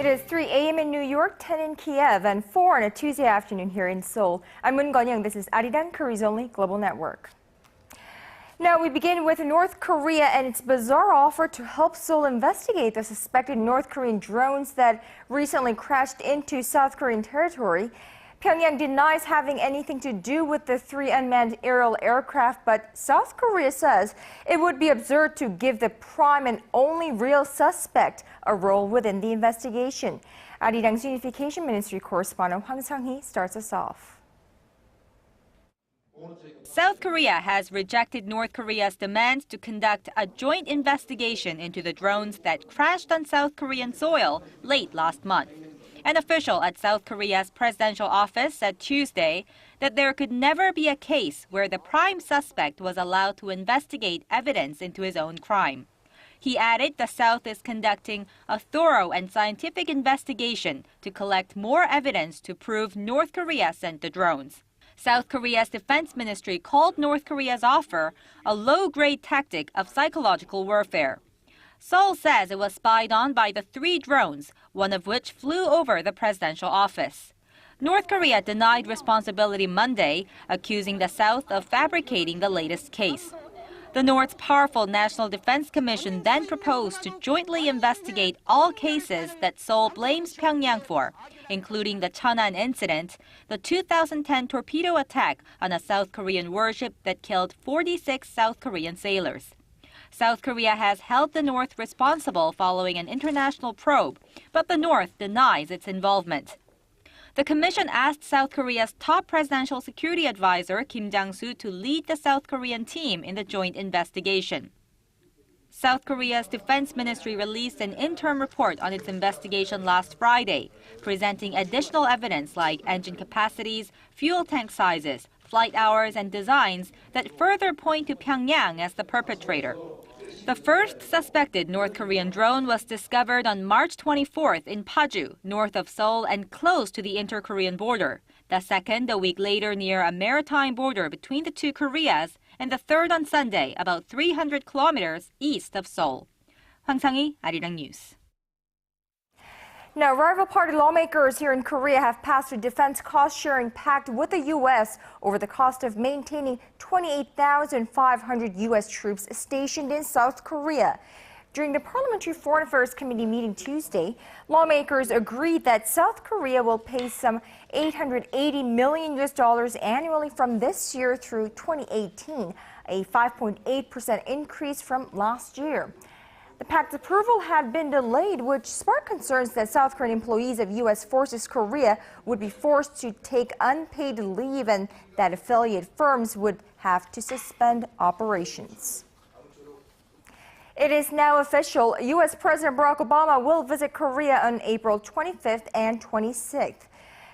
It is 3 a.m. in New York, 10 in Kiev, and 4 on a Tuesday afternoon here in Seoul. I'm Geun Hye. This is ARIRANG Korea's only global network. Now we begin with North Korea and its bizarre offer to help Seoul investigate the suspected North Korean drones that recently crashed into South Korean territory. Pyongyang denies having anything to do with the 3 unmanned aerial aircraft, but South Korea says it would be absurd to give the prime and only real suspect a role within the investigation. ARIRANG's Unification Ministry correspondent Hwang Sung-hee starts us off. South Korea has rejected North Korea's demands to conduct a joint investigation into the drones that crashed on South Korean soil late last month. An official at South Korea's presidential office said Tuesday that there could never be a case where the prime suspect was allowed to investigate evidence into his own crime. He added the South is conducting a thorough and scientific investigation to collect more evidence to prove North Korea sent the drones. South Korea's defense ministry called North Korea's offer a low-grade tactic of psychological warfare. Seoul says it was spied on by the 3 drones, one of which flew over the presidential office. North Korea denied responsibility Monday, accusing the South of fabricating the latest case. The North's powerful National Defense Commission then proposed to jointly investigate all cases that Seoul blames Pyongyang for, including the Cheonan incident, the 2010 torpedo attack on a South Korean warship that killed 46 South Korean sailors. South Korea has held the North responsible following an international probe, but the North denies its involvement. The commission asked South Korea's top presidential security advisor, Kim Jonguns, to lead the South Korean team in the joint investigation. South Korea's defense ministry released an interim report on its investigation last Friday, presenting additional evidence like engine capacities, fuel tank sizes, flight hours, and designs that further point to Pyongyang as the perpetrator. The first suspected North Korean drone was discovered on March 24th in Paju, north of Seoul and close to the inter-Korean border. The second a week later near a maritime border between the 2 Koreas, and the third on Sunday about 300 kilometers east of Seoul. Hwang Sung-hee, ARIRANG News. Now, rival party lawmakers here in Korea have passed a defense cost-sharing pact with the U.S. over the cost of maintaining 28,500 U.S. troops stationed in South Korea. During the Parliamentary Foreign Affairs Committee meeting Tuesday, lawmakers agreed that South Korea will pay some $880 million annually from this year through 2018, a 5.8% increase from last year. The pact's approval had been delayed, which sparked concerns that South Korean employees of U.S. Forces Korea would be forced to take unpaid leave and that affiliate firms would have to suspend operations. It is now official. U.S. President Barack Obama will visit Korea on April 25th and 26th.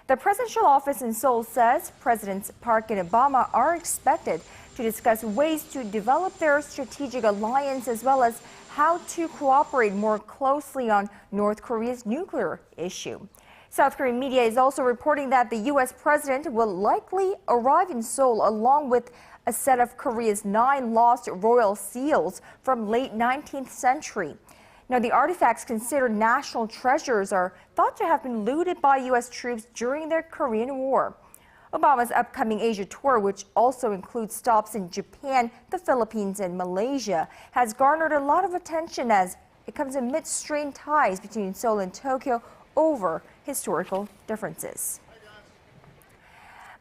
The presidential office in Seoul says Presidents Park and Obama are expected to discuss ways to develop their strategic alliance as well as how to cooperate more closely on North Korea's nuclear issue. South Korean media is also reporting that the U.S. president will likely arrive in Seoul along with a set of Korea's 9 lost royal seals from late 19th century. Now, the artifacts considered national treasures are thought to have been looted by U.S. troops during the Korean War. Obama's upcoming Asia tour, which also includes stops in Japan, the Philippines, and Malaysia, has garnered a lot of attention as it comes amid strained ties between Seoul and Tokyo over historical differences.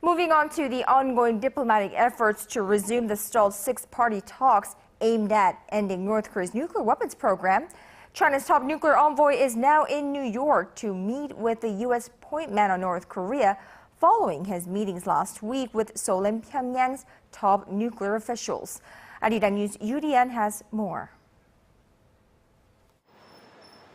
Moving on to the ongoing diplomatic efforts to resume the stalled 6-party talks aimed at ending North Korea's nuclear weapons program. China's top nuclear envoy is now in New York to meet with the U.S. point man on North Korea, following his meetings last week with Seoul and Pyongyang's top nuclear officials. ARIRANG News UDN has more.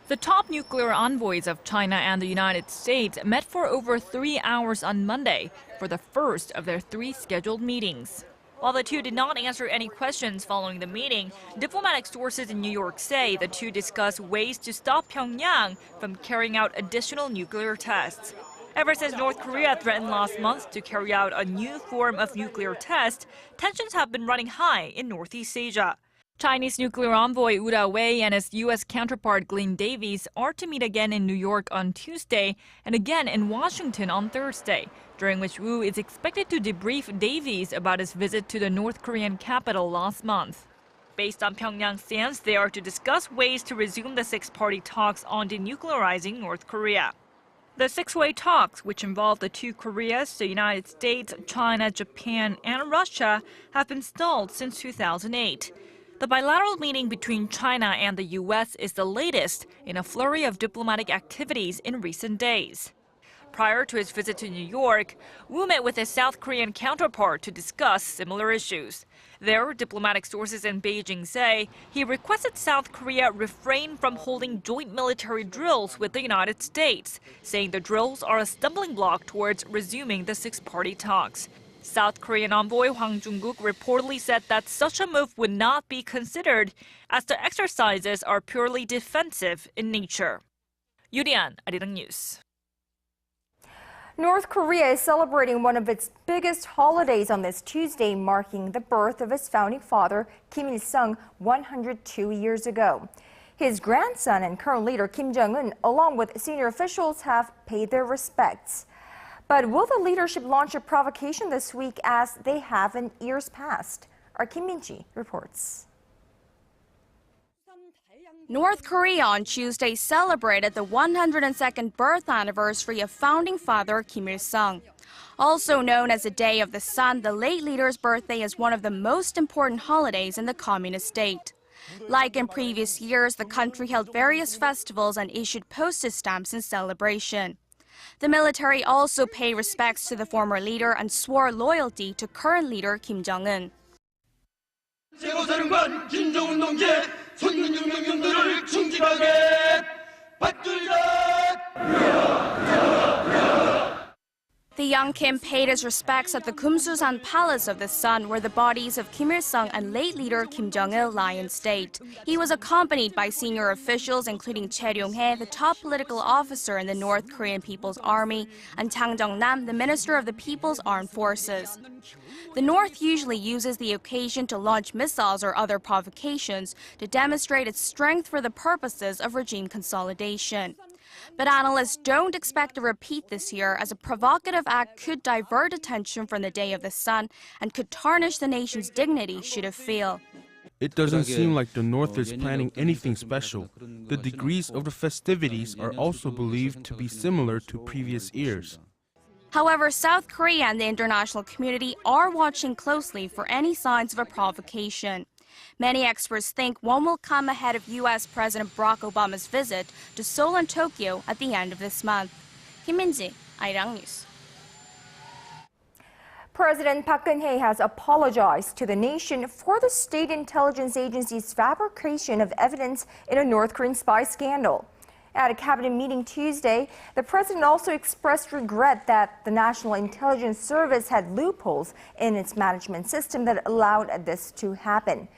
The top nuclear envoys of China and the United States met for over 3 hours on Monday for the first of their 3 scheduled meetings. While the two did not answer any questions following the meeting, diplomatic sources in New York say the two discussed ways to stop Pyongyang from carrying out additional nuclear tests. Ever since North Korea threatened last month to carry out a new form of nuclear test, tensions have been running high in Northeast Asia. Chinese nuclear envoy Wu Wei and his U.S. counterpart Glenn Davies are to meet again in New York on Tuesday and again in Washington on Thursday, during which Wu is expected to debrief Davies about his visit to the North Korean capital last month. Based on Pyongyang's stance, they are to discuss ways to resume the six-party talks on denuclearizing North Korea. The six-way talks, which involve the two Koreas, the United States, China, Japan, and Russia, have been stalled since 2008. The bilateral meeting between China and the U.S. is the latest in a flurry of diplomatic activities in recent days. Prior to his visit to New York, Wu met with his South Korean counterpart to discuss similar issues. There, diplomatic sources in Beijing say he requested South Korea refrain from holding joint military drills with the United States, saying the drills are a stumbling block towards resuming the six-party talks. South Korean envoy Hwang Sung-hee reportedly said that such a move would not be considered, as the exercises are purely defensive in nature. 유리안, ARIRANG News. North Korea is celebrating one of its biggest holidays on this Tuesday, marking the birth of its founding father, Kim Il-sung, 102 years ago. His grandson and current leader, Kim Jonguns, along with senior officials, have paid their respects. But will the leadership launch a provocation this week as they have in years past? Our Kim Min-ji reports. North Korea on Tuesday celebrated the 102nd birth anniversary of founding father Kim Il-sung. Also known as the Day of the Sun, the late leader's birthday is one of the most important holidays in the communist state. Like in previous years, the country held various festivals and issued postage stamps in celebration. The military also paid respects to the former leader and swore loyalty to current leader Kim Jonguns. 최고사령관 김정은 동지의 손능력 명령들을 충직하게 받들리라. The young Kim paid his respects at the Kumsusan Palace of the Sun, where the bodies of Kim Il-sung and late leader Kim Jong-il lie in state. He was accompanied by senior officials, including Geun Hye, the top political officer in the North Korean People's Army, and Chang Jong-nam, the Minister of the People's Armed Forces. The North usually uses the occasion to launch missiles or other provocations to demonstrate its strength for the purposes of regime consolidation. But analysts don't expect a repeat this year, as a provocative act could divert attention from the Day of the Sun and could tarnish the nation's dignity should it fail. It doesn't seem like the North is planning anything special. The degrees of the festivities are also believed to be similar to previous years. However, South Korea and the international community are watching closely for any signs of a provocation. Many experts think one will come ahead of U.S. President Barack Obama's visit to Seoul and Tokyo at the end of this month. Kim Min-ji, ARIRANG News. President Park Geun-hye has apologized to the nation for the state intelligence agency's fabrication of evidence in a North Korean spy scandal. At a cabinet meeting Tuesday, the president also expressed regret that the National Intelligence Service had loopholes in its management system that allowed this to happen.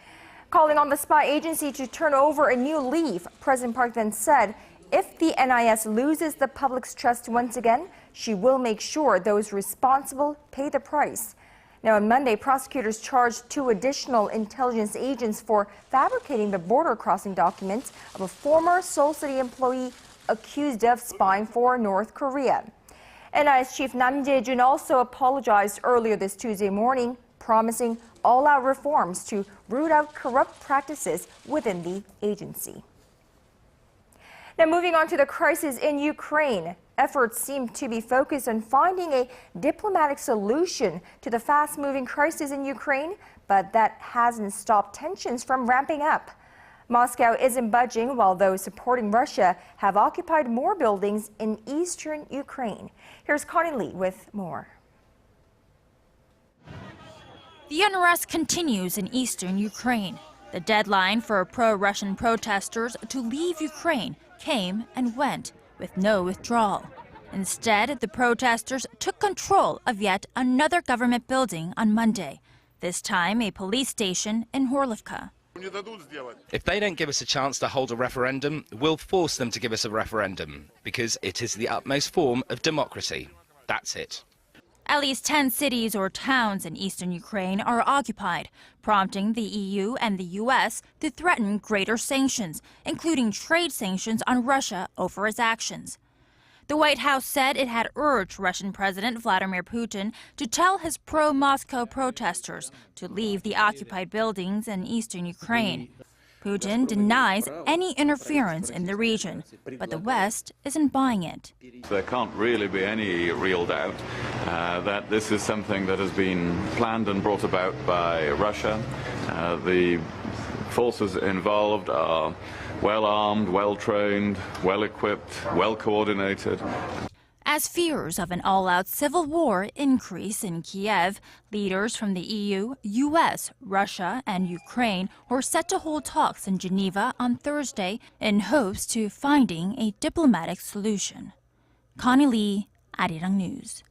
Calling on the spy agency to turn over a new leaf, President Park then said, if the NIS loses the public's trust once again, she will make sure those responsible pay the price. Now, on Monday, prosecutors charged 2 additional intelligence agents for fabricating the border crossing documents of a former Seoul City employee accused of spying for North Korea. NIS Chief Nam Jae-jun also apologized earlier this Tuesday morning, promising all-out reforms to root out corrupt practices within the agency. Now, moving on to the crisis in Ukraine. Efforts seem to be focused on finding a diplomatic solution to the fast-moving crisis in Ukraine, but that hasn't stopped tensions from ramping up. Moscow isn't budging, while those supporting Russia have occupied more buildings in eastern Ukraine. Here's Connie Lee with more. The unrest continues in eastern Ukraine. The deadline for pro-Russian protesters to leave Ukraine came and went, with no withdrawal. Instead, the protesters took control of yet another government building on Monday, this time a police station in Horlivka. If they don't give us a chance to hold a referendum, we'll force them to give us a referendum, because it is the utmost form of democracy. That's it. At least 10 cities or towns in eastern Ukraine are occupied, prompting the EU and the US to threaten greater sanctions, including trade sanctions on Russia over its actions. The White House said it had urged Russian President Vladimir Putin to tell his pro-Moscow protesters to leave the occupied buildings in eastern Ukraine. Putin denies any interference in the region, but the West isn't buying it. There can't really be any real doubt that this is something that has been planned and brought about by Russia. The forces involved are well-armed, well-trained, well-equipped, well-coordinated. As fears of an all-out civil war increase in Kiev, leaders from the EU, US, Russia, and Ukraine were set to hold talks in Geneva on Thursday in hopes to finding a diplomatic solution. Connie Lee, ARIRANG News.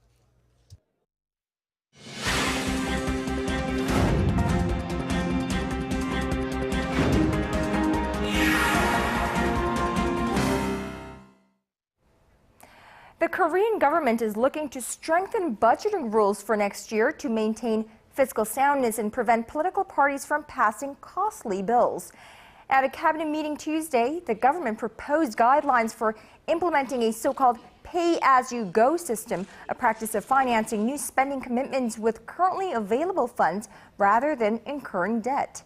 The Korean government is looking to strengthen budgeting rules for next year to maintain fiscal soundness and prevent political parties from passing costly bills. At a cabinet meeting Tuesday, the government proposed guidelines for implementing a so-called pay-as-you-go system, a practice of financing new spending commitments with currently available funds rather than incurring debt.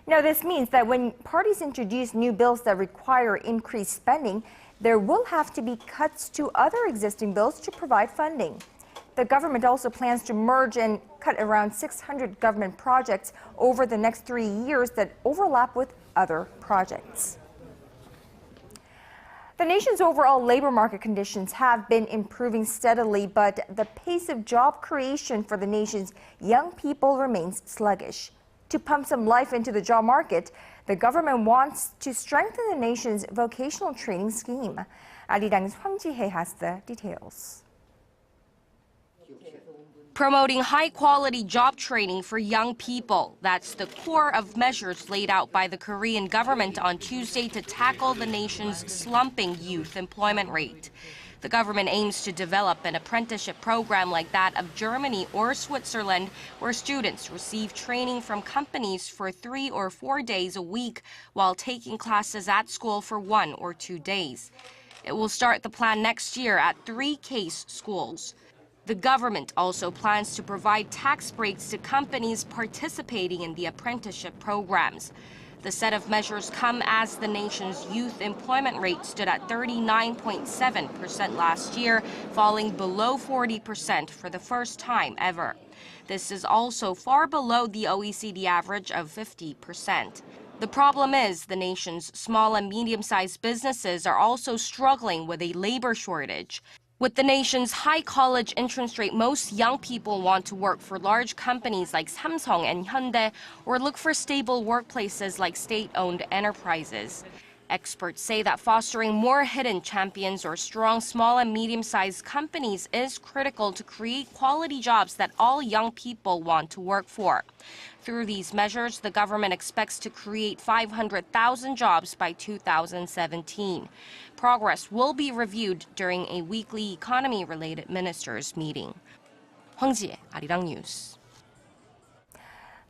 Now, this means that when parties introduce new bills that require increased spending, there will have to be cuts to other existing bills to provide funding. The government also plans to merge and cut around 600 government projects over the next 3 years that overlap with other projects. The nation's overall labor market conditions have been improving steadily, but the pace of job creation for the nation's young people remains sluggish. To pump some life into the job market, the government wants to strengthen the nation's vocational training scheme. ARIRANG's Hwang Sung-hee has the details. Promoting high-quality job training for young people. That's the core of measures laid out by the Korean government on Tuesday to tackle the nation's slumping youth employment rate. The government aims to develop an apprenticeship program like that of Germany or Switzerland, where students receive training from companies for 3 or 4 days a week while taking classes at school for 1 or 2 days. It will start the plan next year at 3 case schools. The government also plans to provide tax breaks to companies participating in the apprenticeship programs. The set of measures come as the nation's youth employment rate stood at 39.7% last year, falling below 40% for the first time ever. This is also far below the OECD average of 50%. The problem is the nation's small and medium-sized businesses are also struggling with a labor shortage. With the nation's high college entrance rate, most young people want to work for large companies like Samsung and Hyundai or look for stable workplaces like state-owned enterprises. Experts say that fostering more hidden champions or strong small and medium-sized companies is critical to create quality jobs that all young people want to work for. Through these measures, the government expects to create 500,000 jobs by 2017. Progress will be reviewed during a weekly economy-related ministers' meeting. Hwang Sung-hee, ARIRANG News.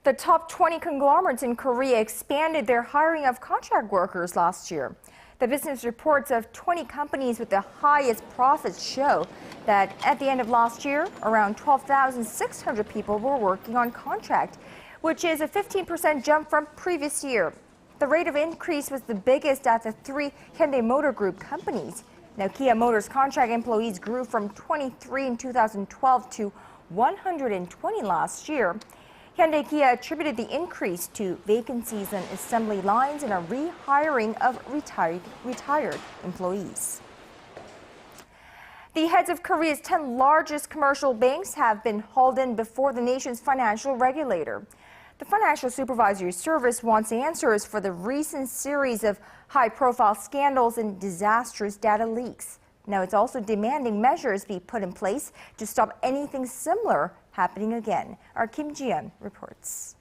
The top 20 conglomerates in Korea expanded their hiring of contract workers last year. The business reports of 20 companies with the highest profits show that at the end of last year, around 12,600 people were working on contract, which is a 15% jump from previous year. The rate of increase was the biggest at the 3 Hyundai Motor Group companies. Now, Kia Motors contract employees grew from 23 in 2012 to 120 last year. Hyundai Kia attributed the increase to vacancies on assembly lines and a rehiring of retired employees. The heads of Korea's 10 largest commercial banks have been hauled in before the nation's financial regulator. The Financial Supervisory Service wants answers for the recent series of high-profile scandals and disastrous data leaks. Now it's also demanding measures be put in place to stop anything similar happening again. Our Kim Jonguns reports.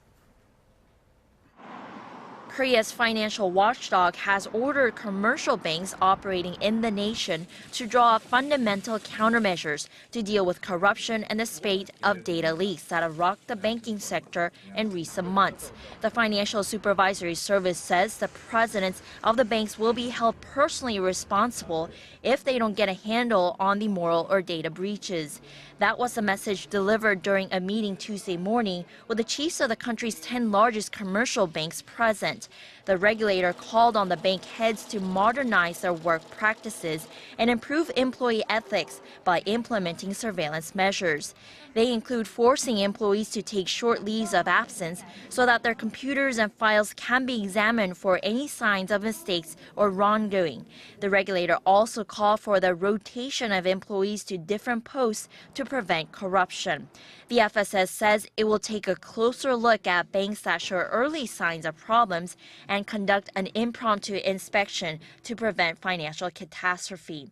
Korea's financial watchdog has ordered commercial banks operating in the nation to draw up fundamental countermeasures to deal with corruption and the spate of data leaks that have rocked the banking sector in recent months. The Financial Supervisory Service says the presidents of the banks will be held personally responsible if they don't get a handle on the moral or data breaches. That was the message delivered during a meeting Tuesday morning with the chiefs of the country's 10 largest commercial banks present. The regulator called on the bank heads to modernize their work practices and improve employee ethics by implementing surveillance measures. They include forcing employees to take short leaves of absence so that their computers and files can be examined for any signs of mistakes or wrongdoing. The regulator also called for the rotation of employees to different posts to prevent corruption. The FSS says it will take a closer look at banks that show early signs of problems and conduct an impromptu inspection to prevent financial catastrophe.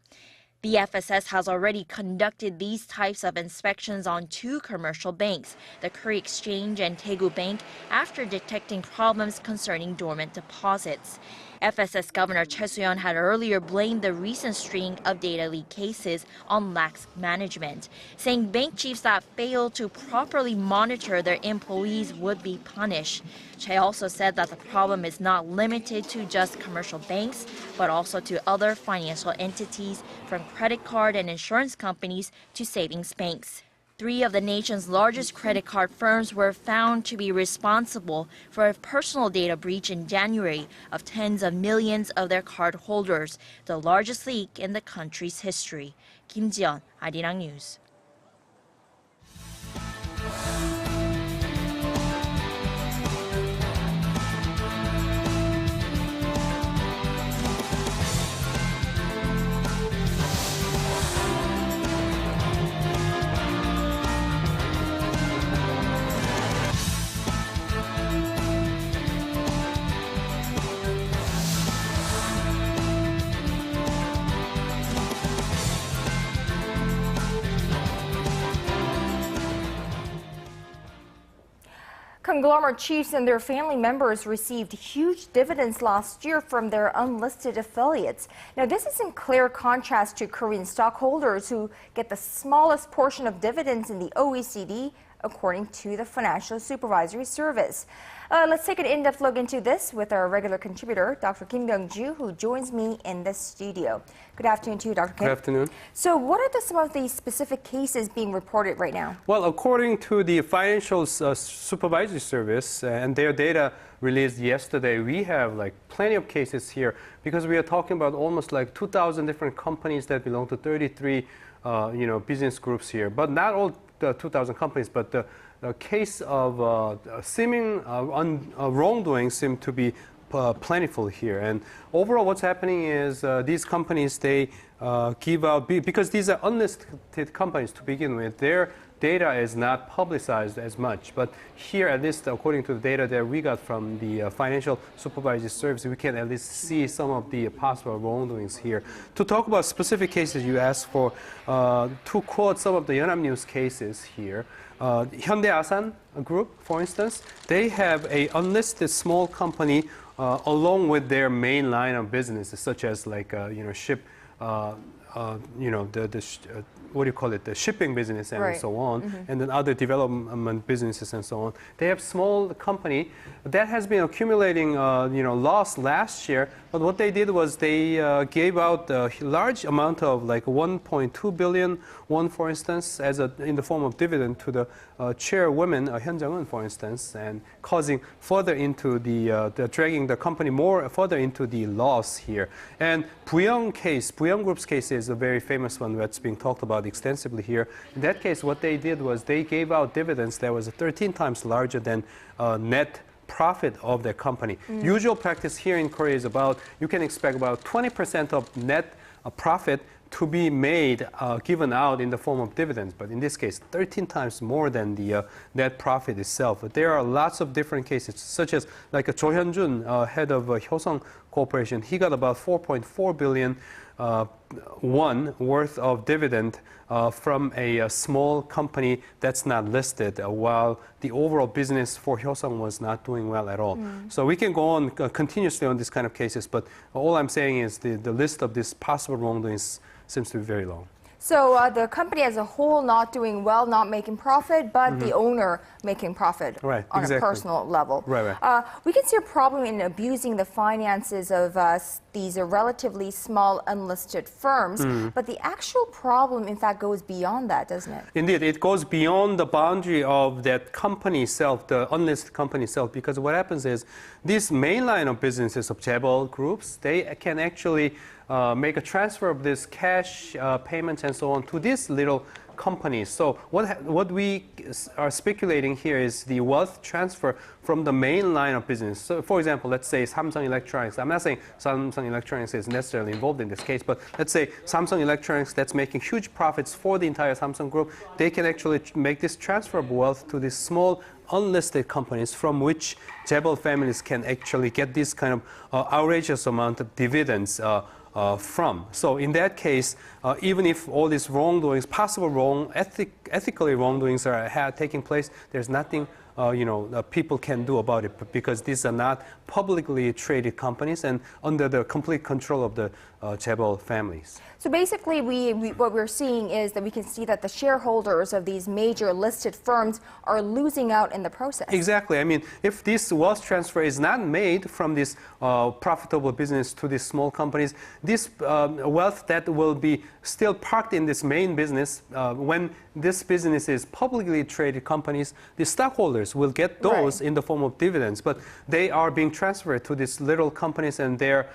The FSS has already conducted these types of inspections on 2 commercial banks, the Korea Exchange and Daegu Bank, after detecting problems concerning dormant deposits. FSS Governor Choi Soo-yeon had earlier blamed the recent string of data leak cases on lax management, saying bank chiefs that fail to properly monitor their employees would be punished. Choi also said that the problem is not limited to just commercial banks, but also to other financial entities, from credit card and insurance companies to savings banks. 3 of the nation's largest credit card firms were found to be responsible for a personal data breach in January of tens of millions of their card holders, the largest leak in the country's history. Kim Jonguns, ARIRANG News. Conglomerate chiefs and their family members received huge dividends last year from their unlisted affiliates. Now, this is in clear contrast to Korean stockholders who get the smallest portion of dividends in the OECD, according to the Financial Supervisory Service. Let's take an in-depth look into this with our regular contributor, Dr. Kim Jonguns, who joins me in the studio. Good afternoon to you, Dr. Kim. Good afternoon. So what are some of the specific cases being reported right now? Well, according to the Financial Supervisory Service and their data released yesterday, we have plenty of cases here because we are talking about almost 2,000 different companies that belong to 33 business groups here. But not all the 2,000 companies, but the case of seeming wrongdoing seem to be plentiful here. And overall, what's happening is these companies, they give out, because these are unlisted companies to begin with, their data is not publicized as much. But here, at least according to the data that we got from the Financial Supervisory Service, we can at least see some of the possible wrongdoings here. To talk about specific cases you asked for, to quote some of the Yonhap News cases here, Hyundai Asan Group, for instance, they have a unlisted small company along with their main line of businesses, such as ship, what do you call it, the shipping business and so on, and then other development businesses and so on. They have small company that has been accumulating, loss last year. But what they did was they gave out a large amount of 1.2 billion won, for instance, as in the form of dividend to the chairwoman, Geun Hye, for instance, and causing further into the dragging the company more further into the loss here. And Pyongyang Group's case is a very famous one that's being talked about extensively here. In that case, what they did was they gave out dividends that was 13 times larger than net profit of their company. Usual practice here in Korea is you can expect about 20% of net profit to be made, given out in the form of dividends. But in this case, 13 times more than the net profit itself. But there are lots of different cases, such as Cho Hyun-jun, head of Hyoseong Corporation. He got about 4.4 billion won worth of dividend from a small company that's not listed, while the overall business for Hwang was not doing well at all. So we can go on continuously on these kind of cases, but all I'm saying is the list of these possible wrongdoings seems to be very long. So the company as a whole not doing well, not making profit, but the owner making profit on a personal level. We can see a problem in abusing the finances of these relatively small unlisted firms, but the actual problem, in fact, goes beyond that, doesn't it? Indeed, it goes beyond the boundary of that company itself, the unlisted company itself, because what happens is this main line of businesses of chaebol groups, they can actually make a transfer of this cash payments and so on to these little companies. So what we are speculating here is the wealth transfer from the main line of business. So for example, let's say Samsung Electronics. I'm not saying Samsung Electronics is necessarily involved in this case, but let's say Samsung Electronics that's making huge profits for the entire Samsung group, they can actually make this transfer of wealth to these small unlisted companies from which chaebol families can actually get this kind of outrageous amount of dividends from. So in that case, even if all these wrongdoings, possible ethically wrongdoings are taking place, there's nothing people can do about it, because these are not publicly traded companies and under the complete control of the chaebol families. So basically, what we're seeing is that we can see that the shareholders of these major listed firms are losing out in the process. Exactly. I mean, if this wealth transfer is not made from this profitable business to these small companies, this wealth that will be still parked in this main business, when this business is publicly traded companies, the stockholders will get those in the form of dividends, but they are being transferred to these little companies and they're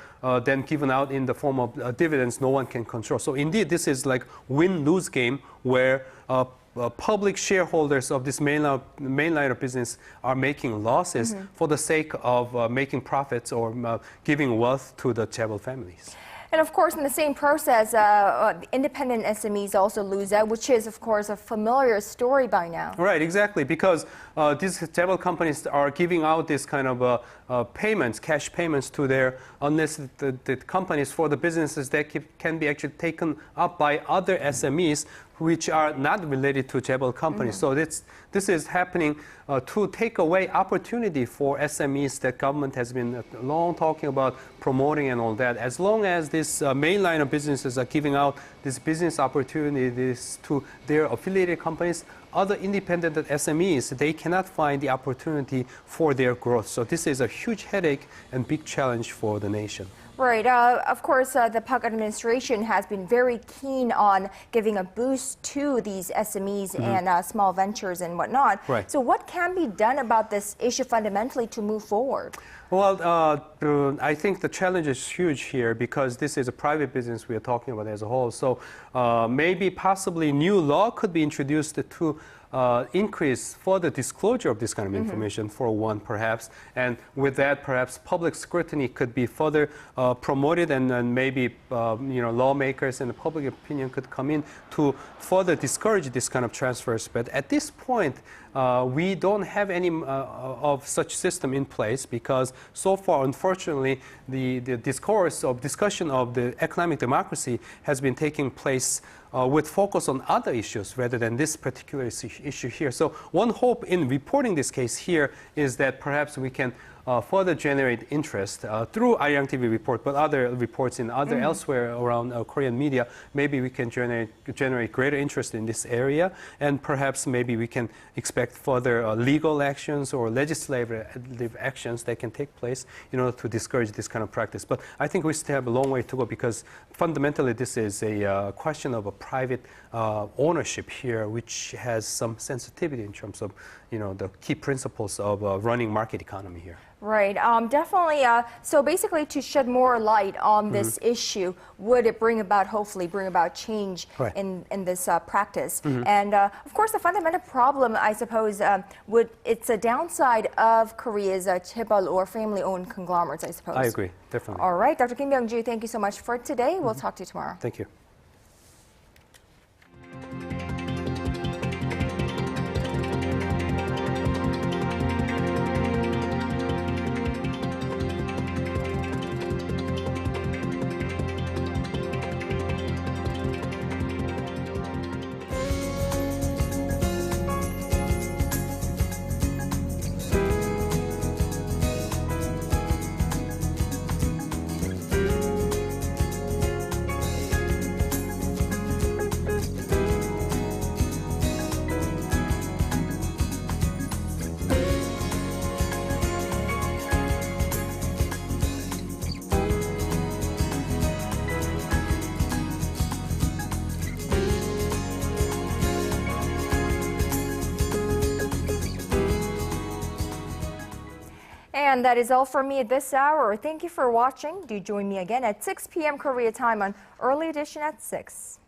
then given out in the form of dividends no one can control. So indeed, this is like win-lose game where public shareholders of this main line of business are making losses for the sake of making profits or giving wealth to the chaebol families. And of course, in the same process, independent SMEs also lose out, which is, of course, a familiar story by now. Right, exactly, because these chaebol companies are giving out this kind of payments, cash payments to their unlisted companies for the businesses that can be actually taken up by other SMEs which are not related to chaebol companies. So this is happening to take away opportunity for SMEs that government has been long talking about promoting and all that. As long as this main line of businesses are giving out these business opportunities to their affiliated companies, other independent SMEs, they cannot find the opportunity for their growth. So this is a huge headache and big challenge for the nation. Right. Of course, the PAC administration has been very keen on giving a boost to these SMEs and small ventures and whatnot. Right. So what can be done about this issue fundamentally to move forward? Well, I think the challenge is huge here because this is a private business we are talking about as a whole. So maybe possibly new law could be introduced to increase further disclosure of this kind of information, for one, perhaps. And with that, perhaps public scrutiny could be further promoted, and then maybe lawmakers and the public opinion could come in to further discourage this kind of transfers. But at this point, we don't have any of such system in place because so far, unfortunately, the discussion of the economic democracy has been taking place with focus on other issues rather than this particular issue here. So one hope in reporting this case here is that perhaps we can further generate interest through ARIRANG TV report, but other reports in other elsewhere around Korean media. Maybe we can generate greater interest in this area, and perhaps maybe we can expect further legal actions or legislative actions that can take place in order to discourage this kind of practice. But I think we still have a long way to go because fundamentally this is a question of a private ownership here, which has some sensitivity in terms of the key principles of running market economy here. Right, definitely. So basically, to shed more light on this issue, would it hopefully bring about change in this practice? And of course, the fundamental problem, I suppose, it's a downside of Korea's chaebol or family-owned conglomerates, I suppose. I agree, definitely. All right, Dr. Kim Jonguns, thank you so much for today. We'll talk to you tomorrow. Thank you. And that is all for me at this hour. Thank you for watching. Do join me again at 6 p.m. Korea time on Early Edition at 6.